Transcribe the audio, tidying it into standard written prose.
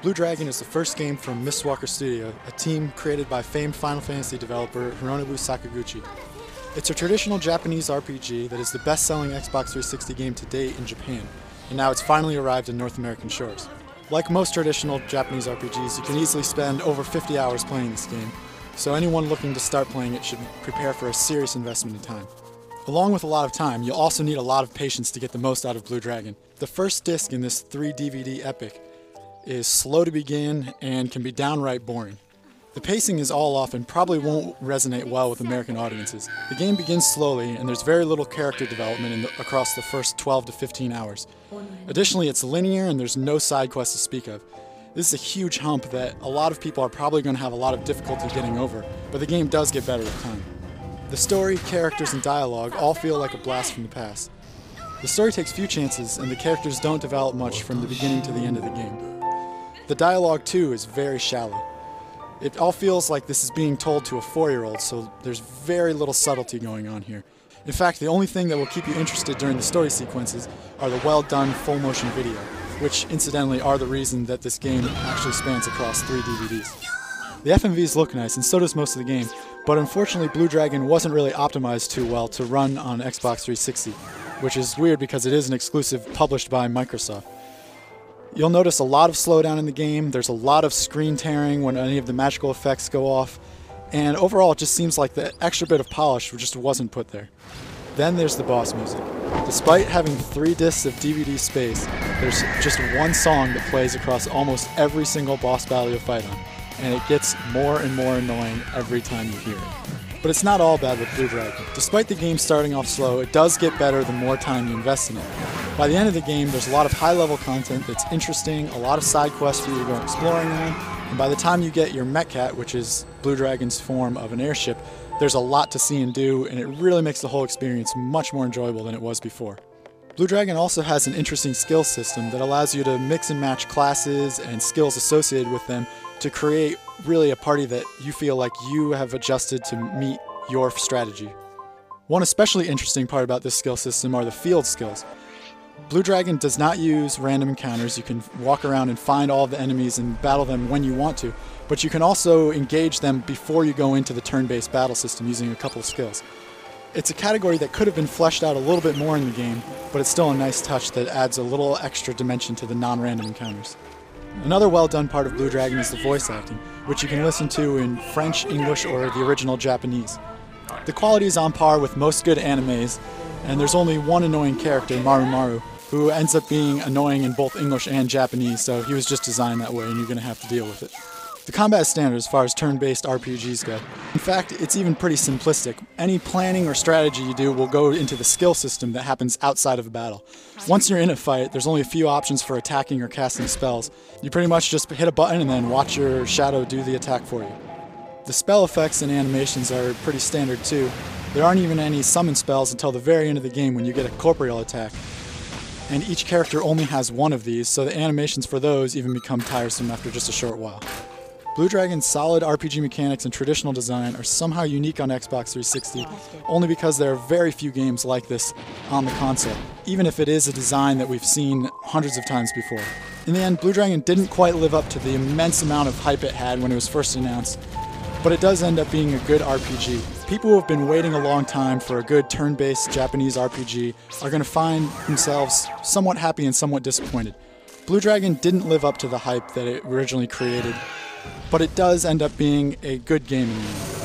Blue Dragon is the first game from Mistwalker Studio, a team created by famed Final Fantasy developer Hironobu Sakaguchi. It's a traditional Japanese RPG that is the best-selling Xbox 360 game to date in Japan, and now it's finally arrived in North American shores. Like most traditional Japanese RPGs, you can easily spend over 50 hours playing this game, so anyone looking to start playing it should prepare for a serious investment in time. Along with a lot of time, you'll also need a lot of patience to get the most out of Blue Dragon. The first disc in this 3-DVD epic is slow to begin and can be downright boring. The pacing is all off and probably won't resonate well with American audiences. The game begins slowly and there's very little character development across the first 12 to 15 hours. Additionally, it's linear and there's no side quests to speak of. This is a huge hump that a lot of people are probably going to have a lot of difficulty getting over, but the game does get better with time. The story, characters, and dialogue all feel like a blast from the past. The story takes few chances and the characters don't develop much from the beginning to the end of the game. The dialogue too is very shallow. It all feels like this is being told to a 4-year-old, so there's very little subtlety going on here. In fact, the only thing that will keep you interested during the story sequences are the well-done full-motion video, which incidentally are the reason that this game actually spans across 3 DVDs. The FMVs look nice, and so does most of the game, but unfortunately Blue Dragon wasn't really optimized too well to run on Xbox 360, which is weird because it is an exclusive published by Microsoft. You'll notice a lot of slowdown in the game, there's a lot of screen tearing when any of the magical effects go off, and overall it just seems like the extra bit of polish just wasn't put there. Then there's the boss music. Despite having 3 discs of DVD space, there's just one song that plays across almost every single boss battle you'll fight on, and it gets more and more annoying every time you hear it. But it's not all bad with Blue Dragon. Despite the game starting off slow, it does get better the more time you invest in it. By the end of the game, there's a lot of high-level content that's interesting, a lot of side quests for you to go exploring on, and by the time you get your Mech-Cat, which is Blue Dragon's form of an airship, there's a lot to see and do, and it really makes the whole experience much more enjoyable than it was before. Blue Dragon also has an interesting skill system that allows you to mix and match classes and skills associated with them to create really a party that you feel like you have adjusted to meet your strategy. One especially interesting part about this skill system are the field skills. Blue Dragon does not use random encounters. You can walk around and find all of the enemies and battle them when you want to, but you can also engage them before you go into the turn-based battle system using a couple of skills. It's a category that could have been fleshed out a little bit more in the game, but it's still a nice touch that adds a little extra dimension to the non-random encounters. Another well-done part of Blue Dragon is the voice acting, which you can listen to in French, English, or the original Japanese. The quality is on par with most good animes, and there's only one annoying character, Maru Maru, who ends up being annoying in both English and Japanese, so he was just designed that way and you're going to have to deal with it. The combat is standard as far as turn-based RPGs go. In fact, it's even pretty simplistic. Any planning or strategy you do will go into the skill system that happens outside of a battle. Once you're in a fight, there's only a few options for attacking or casting spells. You pretty much just hit a button and then watch your shadow do the attack for you. The spell effects and animations are pretty standard too. There aren't even any summon spells until the very end of the game when you get a corporeal attack. And each character only has one of these, so the animations for those even become tiresome after just a short while. Blue Dragon's solid RPG mechanics and traditional design are somehow unique on Xbox 360, only because there are very few games like this on the console, even if it is a design that we've seen hundreds of times before. In the end, Blue Dragon didn't quite live up to the immense amount of hype it had when it was first announced, but it does end up being a good RPG. People who have been waiting a long time for a good turn-based Japanese RPG are going to find themselves somewhat happy and somewhat disappointed. Blue Dragon didn't live up to the hype that it originally created, but it does end up being a good game in the end.